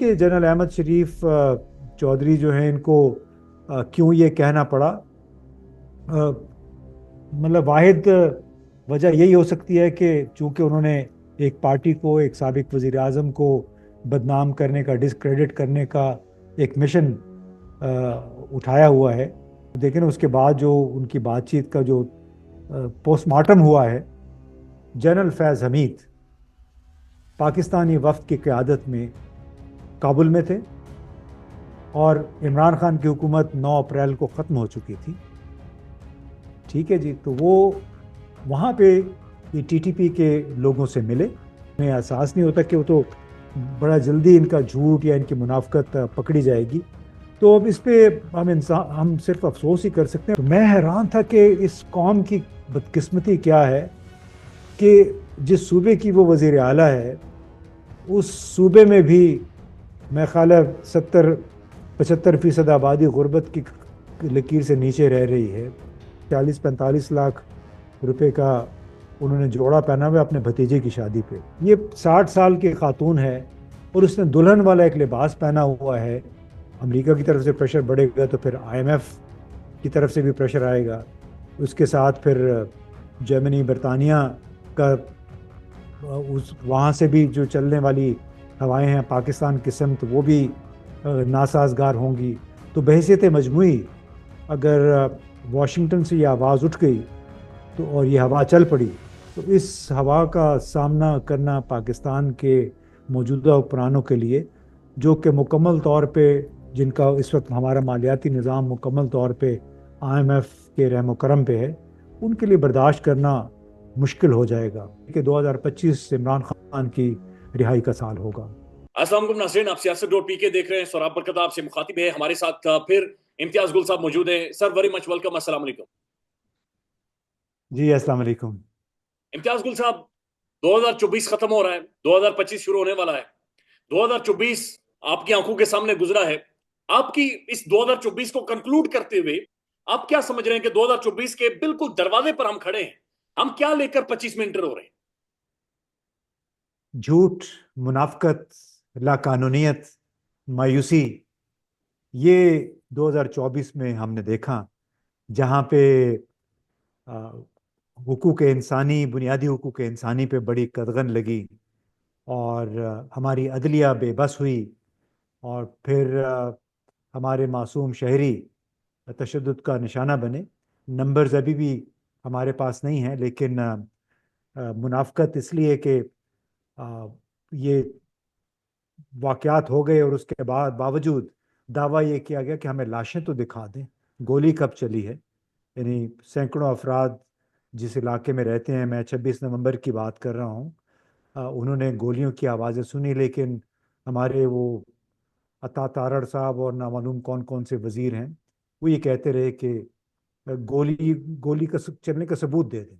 کہ جنرل احمد شریف چودھری جو ہیں ان کو کیوں یہ کہنا پڑا؟ مطلب واحد وجہ یہی ہو سکتی ہے کہ چونکہ انہوں نے ایک پارٹی کو، ایک سابق وزیر اعظم کو بدنام کرنے کا، ڈسکریڈٹ کرنے کا ایک مشن اٹھایا ہوا ہے. دیکھیں اس کے بعد جو ان کی بات چیت کا جو پوسٹ مارٹم ہوا ہے، جنرل فیض حمید پاکستانی وفد کی قیادت میں کابل میں تھے، اور عمران خان کی حکومت 9 اپریل کو ختم ہو چکی تھی. ٹھیک ہے جی، تو وہ وہاں پہ یہ ٹی ٹی پی کے لوگوں سے ملے. انہیں احساس نہیں ہوتا کہ وہ تو بڑا جلدی ان کا جھوٹ یا ان کی منافقت پکڑی جائے گی. تو اب اس پہ ہم صرف افسوس ہی کر سکتے ہیں. میں حیران تھا کہ اس قوم کی بدقسمتی کیا ہے کہ جس صوبے کی وہ وزیر اعلیٰ ہے، اس صوبے میں بھی میں خیال ہے 70-75% آبادی غربت کی لکیر سے نیچے رہ رہی ہے. 40-45 لاکھ روپے کا انہوں نے جوڑا پہنا ہوا اپنے بھتیجے کی شادی پہ. یہ 60 سال کی خاتون ہے اور اس نے دلہن والا ایک لباس پہنا ہوا ہے. امریکہ کی طرف سے پریشر بڑھے گا تو پھر آئی ایم ایف کی طرف سے بھی پریشر آئے گا. اس کے ساتھ پھر جرمنی، برطانیہ کا وہاں سے بھی جو چلنے والی ہوائیں ہیں پاکستان کی سمت، وہ بھی ناسازگار ہوں گی. تو بحیثیت مجموعی اگر واشنگٹن سے یہ آواز اٹھ گئی تو اور یہ ہوا چل پڑی، تو اس ہوا کا سامنا کرنا پاکستان کے موجودہ حکمرانوں کے لیے، جو کہ مکمل طور پہ جن کا اس وقت ہمارا مالیاتی نظام مکمل طور پہ آئی ایم ایف کے رحم و کرم پہ ہے، ان کے لیے برداشت کرنا مشکل ہو جائے گا کہ 2025 عمران خان کی رہائی کا سال ہوگا. السلام علیکم ناظرین، آپ سیاست ڈاٹ پی کے دیکھ رہے ہیں. سوراب برکت آپ سے مخاطب ہے. ہمارے ساتھ پھر امتیاز گل صاحب موجود ہیں. سر ویری مچ ویلکم. السلام علیکم. جی السلام علیکم. امتیاز گل صاحب، 2024 ختم ہو رہا ہے، 2025 شروع ہونے والا ہے. 2024 آپ کی آنکھوں کے سامنے گزرا ہے. آپ کی اس 2024 کو کنکلوڈ کرتے ہوئے آپ کیا سمجھ رہے ہیں کہ 2024 کے بالکل دروازے پر ہم کھڑے ہیں، ہم کیا لے کر 25 میں انٹر ہو رہے ہیں؟ جھوٹ، منافقت، لاقانونیت، مایوسی، یہ 2024 میں ہم نے دیکھا. جہاں پہ حقوق انسانی، بنیادی حقوق انسانی پہ بڑی قدغن لگی، اور ہماری عدلیہ بے بس ہوئی، اور پھر ہمارے معصوم شہری تشدد کا نشانہ بنے. نمبرز ابھی بھی ہمارے پاس نہیں ہیں، لیکن منافقت اس لیے کہ یہ واقعات ہو گئے اور اس کے بعد باوجود دعویٰ یہ کیا گیا کہ ہمیں لاشیں تو دکھا دیں، گولی کب چلی ہے. یعنی سینکڑوں افراد جس علاقے میں رہتے ہیں، میں 26 نومبر کی بات کر رہا ہوں، انہوں نے گولیوں کی آوازیں سنی، لیکن ہمارے وہ عطا تارڑ صاحب اور نامعلوم کون کون سے وزیر ہیں، وہ یہ کہتے رہے کہ گولی کا چلنے کا ثبوت دے دیں.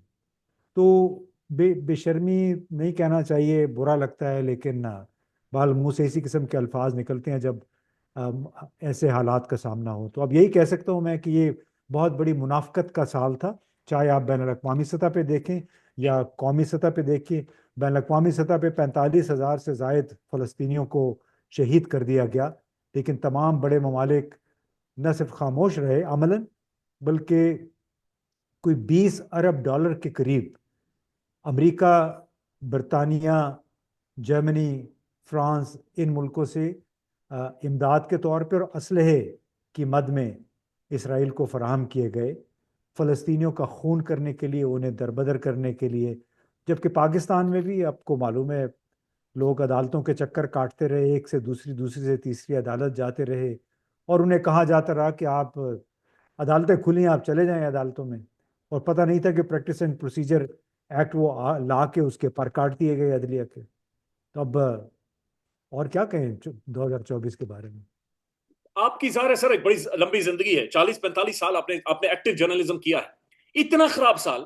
تو بے شرمی نہیں کہنا چاہیے، برا لگتا ہے، لیکن بال منہ سے اسی قسم کے الفاظ نکلتے ہیں جب ایسے حالات کا سامنا ہو. تو اب یہی کہہ سکتا ہوں میں کہ یہ بہت بڑی منافقت کا سال تھا، چاہے آپ بین الاقوامی سطح پہ دیکھیں یا قومی سطح پہ دیکھیں. بین الاقوامی سطح پہ 45,000 سے زائد فلسطینیوں کو شہید کر دیا گیا، لیکن تمام بڑے ممالک نہ صرف خاموش رہے عملاً، بلکہ کوئی 20 ارب ڈالر کے قریب امریکہ، برطانیہ، جرمنی، فرانس، ان ملکوں سے امداد کے طور پر اور اسلحے کی مد میں اسرائیل کو فراہم کیے گئے، فلسطینیوں کا خون کرنے کے لیے، انہیں دربدر کرنے کے لیے. جبکہ پاکستان میں بھی آپ کو معلوم ہے لوگ عدالتوں کے چکر کاٹتے رہے، ایک سے دوسری، دوسری سے تیسری عدالت جاتے رہے، اور انہیں کہا جاتا رہا کہ آپ عدالتیں کھلی ہیں، آپ چلے جائیں عدالتوں میں. اور پتہ نہیں تھا کہ پریکٹس اینڈ پروسیجر ایکٹ وہ لا کے اس کے پر کاٹ دیے گئے عدلیہ کے. تو اب اور کیا کہیں 2024 کے بارے میں. آپ کی ظاہر ہے سر ایک بڑی لمبی زندگی ہے، 40-45 سال آپ نے ایکٹیو جرنلزم کیا ہے. اتنا خراب سال،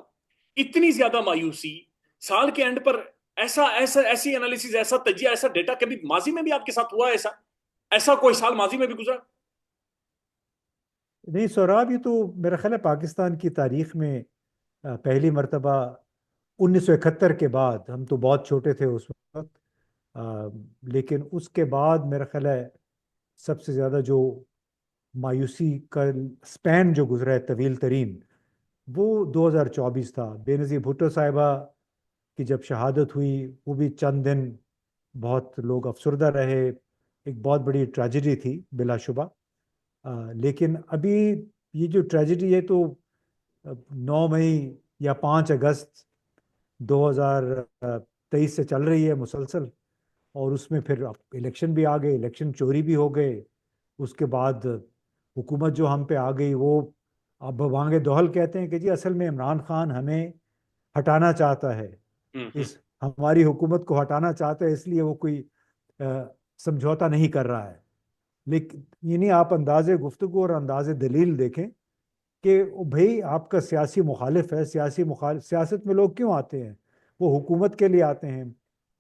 اتنی زیادہ مایوسی، سال کے اینڈ پر ایسی انالیسز، ایسا تجزیہ، ایسا ڈیٹا کبھی ماضی میں بھی آپ کے ساتھ ہوا ہے؟ ایسا کوئی سال ماضی میں بھی گزرا؟ نہیں سوراب، یہ تو میرا خیال ہے پاکستان کی تاریخ میں پہلی مرتبہ 1971 کے بعد، ہم تو بہت چھوٹے تھے اس وقت، لیکن اس کے بعد میرا خیال ہے سب سے زیادہ جو مایوسی کا سپین جو گزرا ہے طویل ترین، وہ 2024 تھا۔ بے نظیر بھٹو صاحبہ کی جب شہادت ہوئی، وہ بھی چند دن بہت لوگ افسردہ رہے، ایک بہت بڑی ٹریجڈی تھی بلا شبہ۔ لیکن ابھی یہ جو ٹریجڈی ہے تو 9 مئی یا 5 اگست 2023 سے چل رہی ہے مسلسل، اور اس میں پھر الیکشن بھی آ گئے، الیکشن چوری بھی ہو گئے، اس کے بعد حکومت جو ہم پہ آ گئی وہ اب بھوانگے دوہل کہتے ہیں کہ جی اصل میں عمران خان ہمیں ہٹانا چاہتا ہے، اس ہماری حکومت کو ہٹانا چاہتا ہے، اس لیے وہ کوئی سمجھوتا نہیں کر رہا ہے۔ لیکن یعنی آپ انداز گفتگو اور انداز دلیل دیکھیں کہ بھئی آپ کا سیاسی مخالف ہے، سیاست میں لوگ کیوں آتے ہیں؟ وہ حکومت کے لیے آتے ہیں،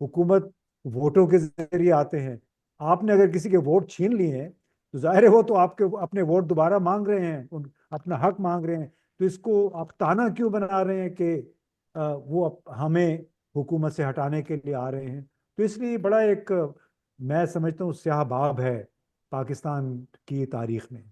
حکومت ووٹوں کے ذریعے آتے ہیں۔ آپ نے اگر کسی کے ووٹ چھین لیے ہیں تو ظاہر ہے وہ تو آپ کے اپنے ووٹ دوبارہ مانگ رہے ہیں، اپنا حق مانگ رہے ہیں، تو اس کو آپ تانا کیوں بنا رہے ہیں کہ وہ ہمیں حکومت سے ہٹانے کے لیے آ رہے ہیں؟ تو اس لیے بڑا ایک میں سمجھتا ہوں سیاہ باب ہے پاکستان کی تاریخ میں۔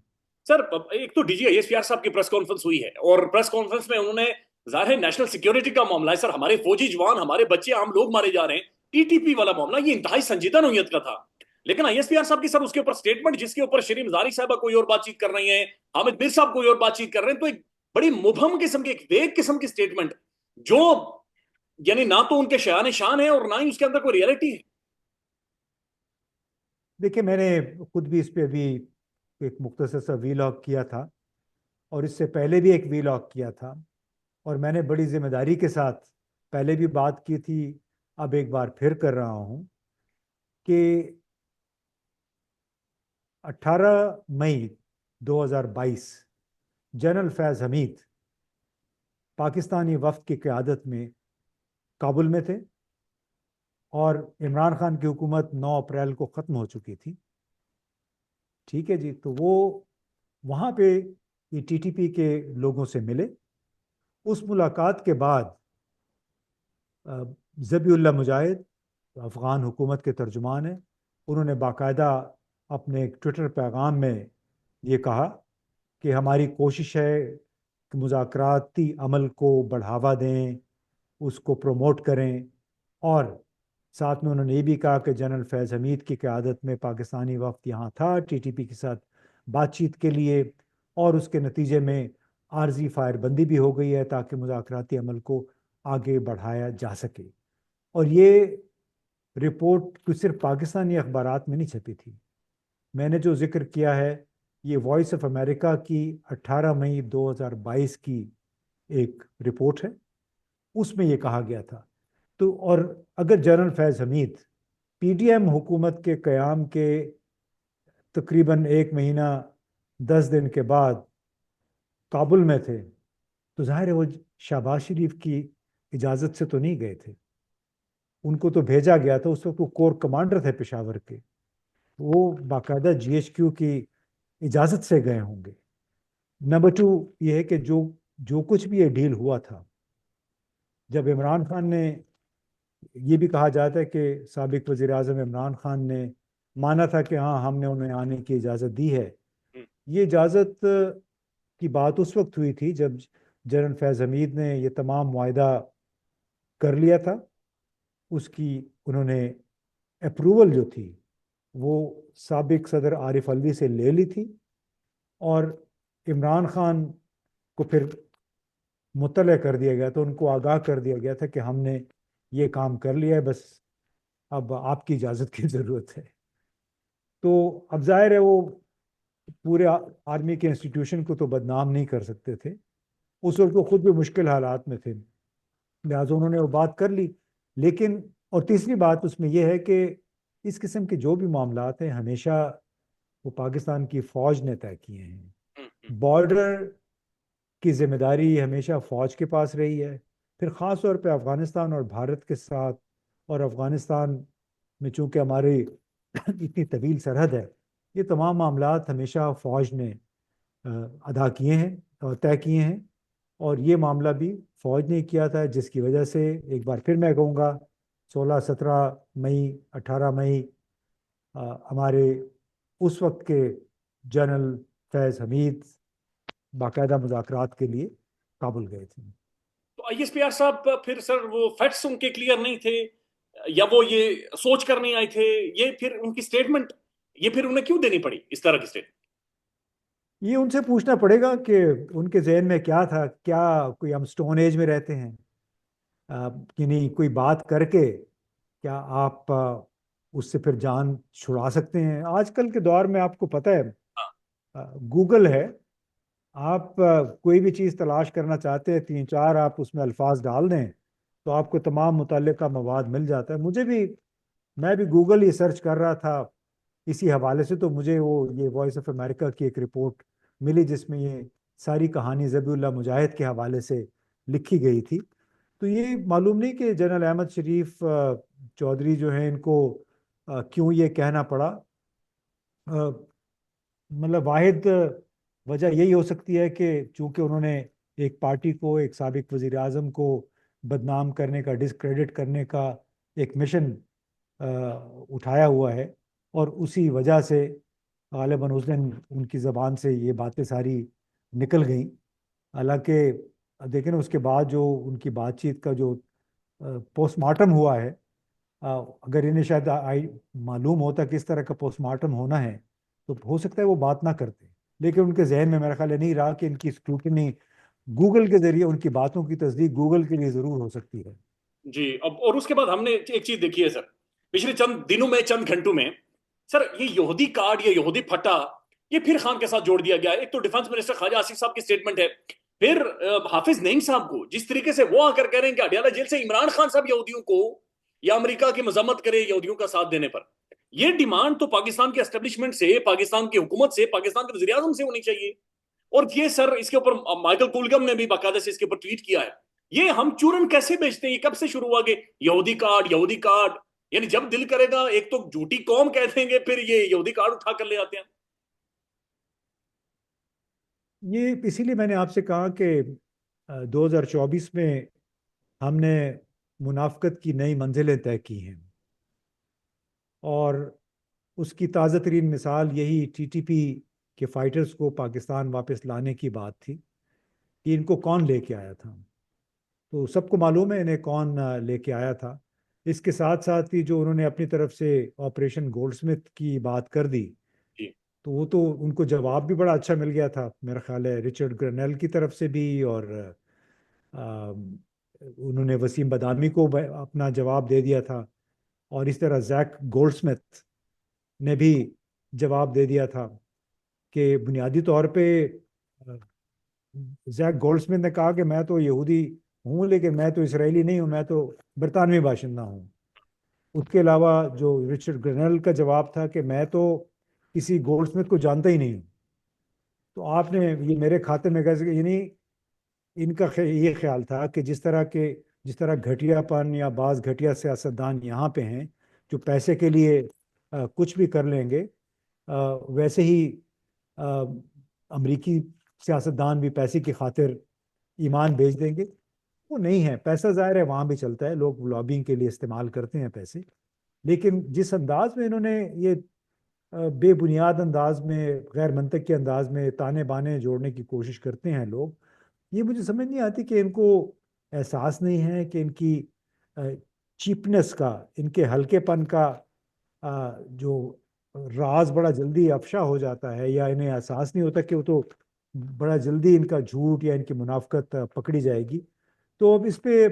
سر ایک تو D G I S P R صاحب کی پریس کانفرنس ہوئی ہے، اور پریس کانفرنس میں انہوں نے ظاہر ہے نیشنل سیکیورٹی کا معاملہ ہے سر، ہمارے فوجی جوان، ہمارے بچے، عام لوگ مارے جا رہے ہیں، ٹی ٹی پی والا معاملہ یہ انتہائی سنجیدہ نوعیت کا تھا۔ لیکن آئی ایس پی آر صاحب کی سر اس کے اوپر سٹیٹمنٹ، جس کے اوپر شریم زاری صاحبہ کوئی اور بات چیت کر رہی ہیں، حامد میر صاحب کوئی اور بات چیت کر رہے ہیں، تو ایک بڑی مبہم قسم کی، ایک ویگ قسم کی سٹیٹمنٹ، جو یعنی نہ تو ان کے شایان شان ہے اور نہ ہی اس کے اندر کوئی ریئلٹی ہے۔ دیکھیں میں نے خود بھی اس پہ ابھی ایک مختصر سا ویلاگ کیا تھا، اور اس سے پہلے بھی ایک ویلاگ کیا تھا، اور میں نے بڑی ذمہ داری کے ساتھ پہلے بھی بات کی تھی، اب ایک بار پھر کر رہا ہوں کہ 18 مئی 2022 جنرل فیض حمید پاکستانی وفد کی قیادت میں کابل میں تھے، اور عمران خان کی حکومت 9 اپریل کو ختم ہو چکی تھی۔ ٹھیک ہے جی، تو وہ وہاں پہ یہ ٹی ٹی پی کے لوگوں سے ملے۔ اس ملاقات کے بعد ذبیح اللہ مجاہد افغان حکومت کے ترجمان ہیں، انہوں نے باقاعدہ اپنے ایک ٹویٹر پیغام میں یہ کہا کہ ہماری کوشش ہے کہ مذاکراتی عمل کو بڑھاوا دیں، اس کو پروموٹ کریں، اور ساتھ میں انہوں نے یہ بھی کہا کہ جنرل فیض حمید کی قیادت میں پاکستانی وفد یہاں تھا ٹی ٹی پی کے ساتھ بات چیت کے لیے، اور اس کے نتیجے میں عارضی فائر بندی بھی ہو گئی ہے تاکہ مذاکراتی عمل کو آگے بڑھایا جا سکے۔ اور یہ رپورٹ تو صرف پاکستانی اخبارات میں نہیں چھپی تھی، میں نے جو ذکر کیا ہے یہ وائس آف امریکہ کی 18 مئی 2022 کی ایک رپورٹ ہے، اس میں یہ کہا گیا تھا۔ تو اور اگر جنرل فیض حمید پی ڈی ایم حکومت کے قیام کے تقریباً 1 مہینہ 10 دن کے بعد کابل میں تھے، تو ظاہر ہے وہ شہباز شریف کی اجازت سے تو نہیں گئے تھے، ان کو تو بھیجا گیا تھا، اس وقت وہ کور کمانڈر تھے پشاور کے، وہ باقاعدہ جی ایچ کیو کی اجازت سے گئے ہوں گے۔ نمبر 2 یہ ہے کہ جو کچھ بھی یہ ڈیل ہوا تھا، جب عمران خان نے، یہ بھی کہا جاتا ہے کہ سابق وزیر اعظم عمران خان نے مانا تھا کہ ہاں ہم نے انہیں آنے کی اجازت دی ہے، یہ اجازت کی بات اس وقت ہوئی تھی جب جنرل فیض حمید نے یہ تمام معاہدہ کر لیا تھا، اس کی انہوں نے اپروول جو تھی وہ سابق صدر عارف الوی سے لے لی تھی، اور عمران خان کو پھر مطلع کر دیا گیا تھا، ان کو آگاہ کر دیا گیا تھا کہ ہم نے یہ کام کر لیا ہے، بس اب آپ کی اجازت کی ضرورت ہے۔ تو اب ظاہر ہے وہ پورے آرمی کے انسٹیٹیوشن کو تو بدنام نہیں کر سکتے تھے، اس وقت وہ خود بھی مشکل حالات میں تھے، لہٰذا انہوں نے وہ بات کر لی۔ لیکن اور تیسری بات اس میں یہ ہے کہ اس قسم کے جو بھی معاملات ہیں ہمیشہ وہ پاکستان کی فوج نے طے کیے ہیں، بارڈر کی ذمہ داری ہمیشہ فوج کے پاس رہی ہے، پھر خاص طور پہ افغانستان اور بھارت کے ساتھ، اور افغانستان میں چونکہ ہماری اتنی طویل سرحد ہے، یہ تمام معاملات ہمیشہ فوج نے ادا کیے ہیں اور طے کیے ہیں، اور یہ معاملہ بھی فوج نے کیا تھا، جس کی وجہ سے ایک بار پھر میں کہوں گا 16-17 مئی 18 مئی ہمارے اس وقت کے جنرل فیض حمید باقاعدہ مذاکرات کے لیے کابل گئے تھے۔ تو آئی ایس پی آر صاحب پھر سر وہ فیکٹس ان کے کلیئر نہیں تھے یا وہ یہ سوچ کر نہیں آئے تھے؟ یہ پھر ان کی سٹیٹمنٹ یہ پھر انہیں کیوں دینی پڑی اس طرح کی سٹیٹمنٹ؟ یہ ان سے پوچھنا پڑے گا کہ ان کے ذہن میں کیا تھا، کیا کوئی ہم سٹون ایج میں رہتے ہیں؟ یعنی کوئی بات کر کے کیا آپ اس سے پھر جان چھڑا سکتے ہیں؟ آج کل کے دور میں آپ کو پتہ ہے گوگل ہے، آپ کوئی بھی چیز تلاش کرنا چاہتے ہیں 3-4 آپ اس میں الفاظ ڈال دیں تو آپ کو تمام متعلقہ مواد مل جاتا ہے۔ میں بھی گوگل ہی سرچ کر رہا تھا اسی حوالے سے، تو مجھے یہ وائس آف امریکہ کی ایک رپورٹ ملی جس میں یہ ساری کہانی ذبیح اللہ مجاہد کے حوالے سے لکھی گئی تھی۔ تو یہ معلوم نہیں کہ جنرل احمد شریف چودھری جو ہیں ان کو کیوں یہ کہنا پڑا۔ مطلب واحد وجہ یہی ہو سکتی ہے کہ چونکہ انہوں نے ایک پارٹی کو، ایک سابق وزیر اعظم کو بدنام کرنے کا، ڈسکریڈٹ کرنے کا ایک مشن اٹھایا ہوا ہے، اور اسی وجہ سے غالباً اس دن ان کی زبان سے یہ باتیں ساری نکل گئیں۔ حالانکہ دیکھیں نا، اس کے بعد جو ان کی بات چیت کا جو پوسٹ مارٹم ہوا ہے، اگر انہیں شاید معلوم ہوتا کہ اس طرح کا پوسٹ مارٹم ہونا ہے تو ہو سکتا ہے وہ بات نہ کرتے، لیکن ان کے ذہن میں میرا خیال ہے نہیں رہا کہ ان کی اسکروٹنی گوگل کے ذریعے ان کی باتوں کی تصدیق گوگل کے لیے ضرور ہو سکتی ہے۔ جی، اب اور اس کے بعد ہم نے ایک چیز دیکھی ہے سر، پچھلے چند دنوں میں، چند گھنٹوں میں، سر یہ یہودی کارڈ یا یہودی پھٹا یہ پھر خان کے ساتھ جوڑ دیا گیا۔ ایک تو ڈیفنس منسٹر خواجہ آصف صاحب کی سٹیٹمنٹ ہے، پھر حافظ نعیم صاحب کو جس طریقے سے وہ آ کر کہہ رہے ہیں کہ اڈیالہ جیل سے عمران خان صاحب یہودیوں کو یا امریکہ کی مذمت کرے یہودیوں کا ساتھ دینے پر، یہ ڈیمانڈ تو پاکستان کے اسٹیبلشمنٹ سے، پاکستان کی حکومت سے، پاکستان کے وزیر اعظم سے ہونی چاہیے۔ اور یہ سر اس کے اوپر مائیکل کولگم نے بھی باقاعدہ سے اس کے اوپر ٹویٹ کیا ہے۔ یہ ہم چورن کیسے بیچتے ہیں؟ یہ کب سے شروع ہوا کہ یہودی کارڈ یہودی کارڈ؟ یعنی جب دل کرے گا ایک تو جھوٹی قوم کہہ دیں گے، پھر یہ یہودی کارڈ اٹھا کر لے آتے ہیں۔ یہ اسی لیے میں نے آپ سے کہا کہ 2024 میں ہم نے منافقت کی نئی منزلیں طے کی ہیں، اور اس کی تازہ ترین مثال یہی ٹی ٹی پی کے فائٹرز کو پاکستان واپس لانے کی بات تھی کہ ان کو کون لے کے آیا تھا۔ تو سب کو معلوم ہے انہیں کون لے کے آیا تھا۔ اس کے ساتھ ساتھ ہی جو انہوں نے اپنی طرف سے آپریشن گولڈ سمتھ کی بات کر دی، جی تو وہ تو ان کو جواب بھی بڑا اچھا مل گیا تھا میرا خیال ہے، رچرڈ گرنیل کی طرف سے بھی، اور انہوں نے وسیم بدامی کو اپنا جواب دے دیا تھا، اور اس طرح زیک گولڈ سمتھ نے بھی جواب دے دیا تھا کہ بنیادی طور پہ زیک گولڈ سمتھ نے کہا کہ میں تو یہودی ہوں لیکن میں تو اسرائیلی نہیں ہوں، میں تو برطانوی باشندہ ہوں۔ اس کے علاوہ جو رچرڈ گرنل کا جواب تھا کہ میں تو کسی گولڈ سمتھ کو جانتا ہی نہیں ہوں۔ تو آپ نے یہ میرے کھاتے میں کیسے، یعنی ان کا یہ خیال تھا کہ جس طرح گھٹیا پن یا بعض گھٹیا سیاستدان یہاں پہ ہیں جو پیسے کے لیے کچھ بھی کر لیں گے، ویسے ہی امریکی سیاستدان بھی پیسے کی خاطر ایمان بیچ دیں گے۔ وہ نہیں ہے، پیسہ ظاہر ہے وہاں بھی چلتا ہے، لوگ لابنگ کے لیے استعمال کرتے ہیں پیسے، لیکن جس انداز میں انہوں نے یہ بے بنیاد انداز میں، غیر منطقی انداز میں تانے بانے جوڑنے کی کوشش کرتے ہیں لوگ، یہ مجھے سمجھ نہیں آتی کہ ان کو احساس نہیں ہے کہ ان کی چیپنس کا، ان کے ہلکے پن کا جو راز بڑا جلدی افشا ہو جاتا ہے، یا انہیں احساس نہیں ہوتا کہ وہ تو بڑا جلدی ان کا جھوٹ یا ان کی منافقت پکڑی جائے گی۔ تو اب اس پہ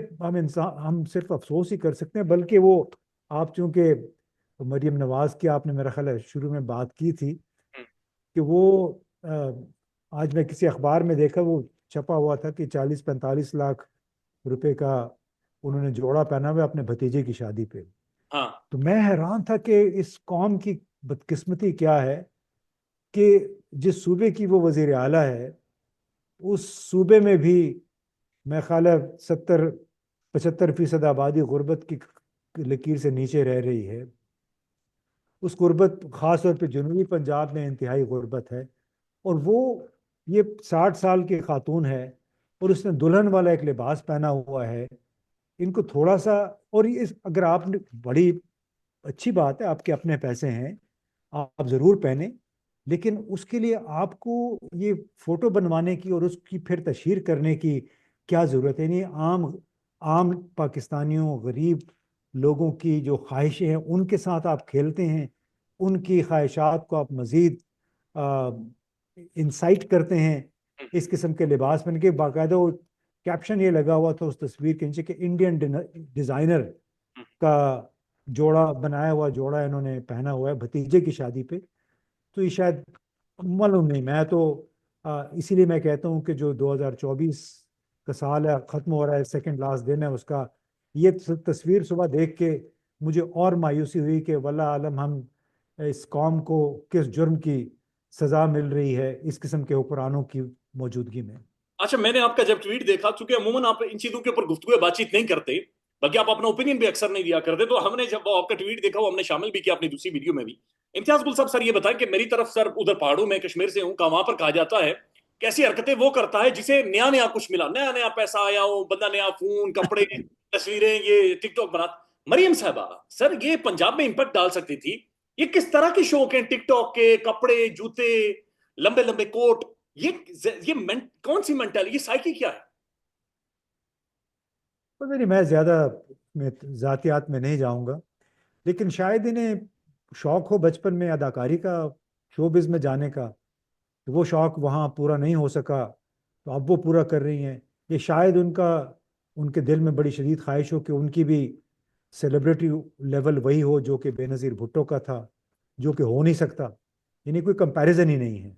ہم صرف افسوس ہی کر سکتے ہیں، بلکہ وہ آپ چونکہ مریم نواز کی آپ نے میرا خیال ہے شروع میں بات کی تھی کہ وہ آج میں کسی اخبار میں دیکھا، وہ چھپا ہوا تھا کہ 40-45 لاکھ روپے کا انہوں نے جوڑا پہنا ہوا اپنے بھتیجے کی شادی پہ۔ ہاں تو میں حیران تھا کہ اس قوم کی بدقسمتی کیا ہے کہ جس صوبے کی وہ وزیر اعلیٰ ہے، اس صوبے میں بھی میں خیال ہے 70-75% آبادی غربت کی لکیر سے نیچے رہ رہی ہے۔ اس غربت خاص طور پہ جنوبی پنجاب میں انتہائی غربت ہے، اور وہ یہ 60 سال کی خاتون ہے اور اس نے دلہن والا ایک لباس پہنا ہوا ہے۔ ان کو تھوڑا سا، اور اگر آپ نے، بڑی اچھی بات ہے آپ کے اپنے پیسے ہیں، آپ ضرور پہنیں، لیکن اس کے لیے آپ کو یہ فوٹو بنوانے کی اور اس کی پھر تشہیر کرنے کی کیا ضرورت ہے؟ یعنی عام عام پاکستانیوں، غریب لوگوں کی جو خواہشیں ہیں ان کے ساتھ آپ کھیلتے ہیں، ان کی خواہشات کو آپ مزید انسائٹ کرتے ہیں اس قسم کے لباس پہن کے. باقاعدہ وہ کیپشن یہ لگا ہوا تھا اس تصویر کے نیچے کہ انڈین ڈیزائنر کا جوڑا، بنایا ہوا جوڑا انہوں نے پہنا ہوا ہے بھتیجے کی شادی پہ. تو یہ شاید، معلوم نہیں، میں تو اسی لیے میں کہتا ہوں کہ جو 2024 کا سال ہے، ختم ہو رہا ہے، سیکنڈ لاسٹ دن ہے اس کا، یہ تصویر صبح دیکھ کے مجھے اور مایوسی ہوئی کہ واللہ عالم ہم اس قوم کو کس جرم کی سزا مل رہی ہے اس قسم کے حکمرانوں کی موجودگی میں. اچھا، میں نے آپ کا جب ٹویٹ دیکھا، چونکہ عموماً آپ ان چیزوں کے اوپر گفتگو بات چیت نہیں کرتے، بلکہ آپ اپنا اوپینین بھی اکثر نہیں دیا کرتے، تو ہم نے جب آپ کا ٹویٹ دیکھا وہ ہم نے شامل بھی کیا اپنی دوسری ویڈیو میں بھی. امتیاز گل صاحب، سر یہ بتائیں کہ میری طرف سر ادھر پہاڑوں میں کشمیر سے ہوں، وہاں پر کہا جاتا ہے کہ ایسی حرکتیں وہ کرتا ہے جسے نیا نیا کچھ ملا، نیا نیا پیسہ آیا ہو، بندہ نیا فون، کپڑے، تصویریں، یہ ٹک ٹاک بنا. مریم صاحبہ، سر یہ پنجاب میں امپیکٹ ڈال سکتی تھی. یہ کس طرح کے شوق ہیں ٹک ٹاک کے؟ کپڑے، جوتے، لمبے لمبے کوٹ، یہ کون سی مینٹل، یہ سائیکی کیا ہے؟ پتہ نہیں، میں زیادہ ذاتیات میں نہیں جاؤں گا، لیکن شاید انہیں شوق ہو بچپن میں اداکاری کا، شوبز میں جانے کا، تو وہ شوق وہاں پورا نہیں ہو سکا تو اب وہ پورا کر رہی ہیں. یہ شاید ان کے دل میں بڑی شدید خواہش ہو کہ ان کی بھی سیلیبریٹی لیول وہی ہو جو کہ بے نظیر بھٹو کا تھا، جو کہ ہو نہیں سکتا، یعنی کوئی کمپیریزن ہی نہیں ہے.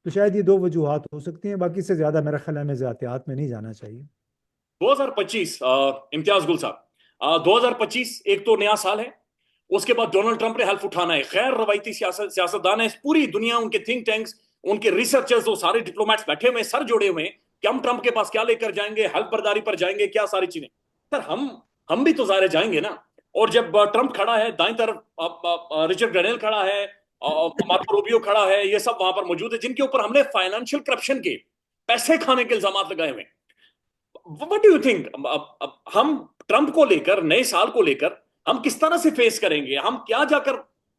تو شاید یہ دو وجوہات ہو سکتی ہیں، باقی سے زیادہ میرا خیال ہے ہمیں ذاتیات میں نہیں جانا چاہیے. 2025 امتیاز گل صاحب، 2025 ایک تو نیا سال ہے، اس کے بعد ڈونلڈ ٹرمپ نے حلف اٹھانا ہے. خیر روایتی سیاستدان ہے، پوری دنیا، ان کے تھنک ٹینکس، ان کے ریسرچرز، وہ سارے ڈپلومیٹس بیٹھے ہوئے، سر جوڑے ہوئے ہیں کہ ہم ٹرمپ کے پاس کیا لے کر جائیں گے، حلف برداری پر جائیں گے، کیا ساری چیزیں. سر ہم بھی تو ظاہر جائیں گے نا. اور جب ٹرمپ کھڑا ہے دائیں طرف، رچرڈ گرینل کھڑا ہے، مارکو روبیو کھڑا ہے، یہ سب وہاں پر موجود ہے جن کے اوپر ہم نے فائنانشل کرپشن کے، پیسے کھانے کے الزامات لگائے ہوئے ہیں. وٹ ڈو یو تھنک ہم ٹرمپ کو لے کر، نئے سال کو لے کر ہم کس طرح سے فیس کریں گے؟ ہم کیا جا کر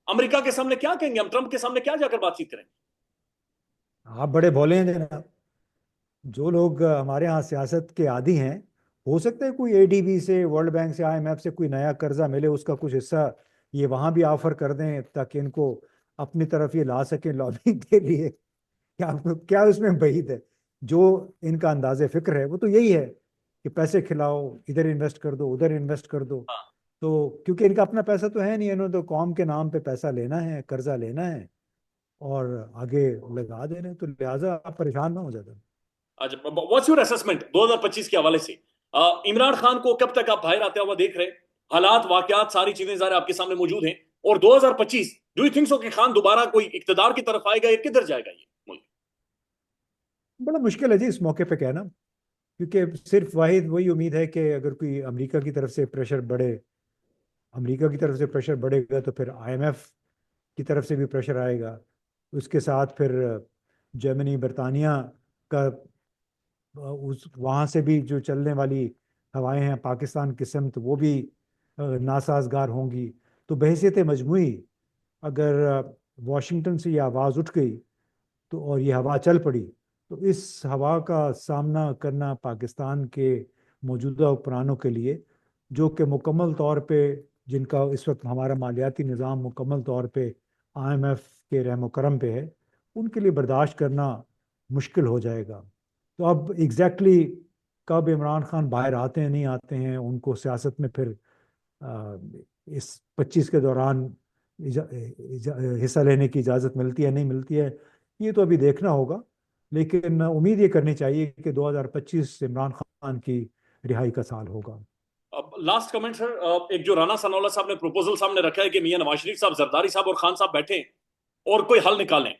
امریکہ کے سامنے کیا کہیں گے؟ ہم ٹرمپ کے سامنے کیا جا کر بات چیت کریں گے؟ آپ بڑے بولے ہیں جناب. جو لوگ ہمارے ہاں سیاست کے عادی ہیں، ہو سکتا ہے کوئی اے ڈی بی سے، ورلڈ بینک سے، آئی ایم ایف سے کوئی نیا قرضہ ملے، اس کا کچھ حصہ یہ وہاں بھی آفر کر دیں تاکہ ان کو اپنی طرف یہ لا سکیں لابنگ کے لیے. کیا اس میں بعید ہے؟ جو ان کا انداز فکر ہے وہ تو یہی ہے کہ پیسے کھلاؤ، ادھر انویسٹ کر دو، ادھر انویسٹ کر دو. ہاں. تو کیونکہ ان کا اپنا پیسہ تو ہے نہیں، انہوں نے تو قوم کے نام پہ پیسہ لینا ہے، قرضہ لینا ہے اور آگے لگا دینا ہے، تو لہٰذا آپ پریشان نہ ہو جاتے. اچھا، واٹس یور اسسمنٹ 2025 کے حوالے سے؟ عمران خان کو کب تک آپ باہر آتے ہوا دیکھ رہے؟ حالات، واقعات، ساری چیزیں ظاہر آپ کے سامنے موجود ہیں. اور 2025 ڈو یو تھنک سو کہ خان دوبارہ کوئی اقتدار کی طرف آئے گا یا کدھر جائے گا یہ ملک؟ بڑا مشکل ہے جی اس موقع پہ کہنا، کیونکہ صرف واحد وہی امید ہے کہ اگر کوئی امریکہ کی طرف سے پریشر بڑھے، امریکہ کی طرف سے پریشر بڑھے گا تو پھر آئی ایم ایف کی طرف سے بھی پریشر آئے گا. اس کے ساتھ پھر جرمنی، برطانیہ کا وہاں سے بھی جو چلنے والی ہوائیں ہیں پاکستان کی سمت، وہ بھی ناسازگار ہوں گی. تو بحیثیت مجموعی اگر واشنگٹن سے یہ آواز اٹھ گئی تو اور یہ ہوا چل پڑی، تو اس ہوا کا سامنا کرنا پاکستان کے موجودہ حکمرانوں کے لیے، جو کہ مکمل طور پہ، جن کا اس وقت ہمارا مالیاتی نظام مکمل طور پہ آئی ایم ایف کے رحم و کرم پہ ہے، ان کے لیے برداشت کرنا مشکل ہو جائے گا. تو اب ایگزیکٹلی کب عمران خان باہر آتے ہیں نہیں آتے ہیں، ان کو سیاست میں پھر اس 25 کے دوران حصہ لینے کی اجازت ملتی ہے نہیں ملتی ہے، یہ تو ابھی دیکھنا ہوگا. لیکن امید یہ کرنی چاہیے کہ 2025 عمران خان کی رہائی کا سال ہوگا. لاسٹ کمنٹ سر، ایک جو رانا ثناء اللہ صاحب نے پروپوزل سامنے رکھا ہے کہ میاں نواز شریف صاحب، زرداری صاحب اور خان صاحب بیٹھیں اور کوئی حل نکالیں،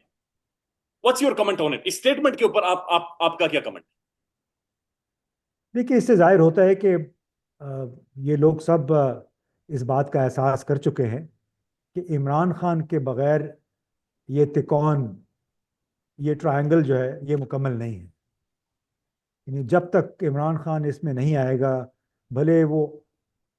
what's your comment on it? اس اسٹیٹمنٹ کے اوپر آپ کا کیا کمنٹ؟ دیکھیے، اس سے ظاہر ہوتا ہے کہ یہ لوگ سب اس بات کا احساس کر چکے ہیں کہ عمران خان کے بغیر یہ تکون، یہ ٹرائنگل جو ہے یہ مکمل نہیں ہے. یعنی جب تک عمران خان اس میں نہیں آئے گا، بھلے وہ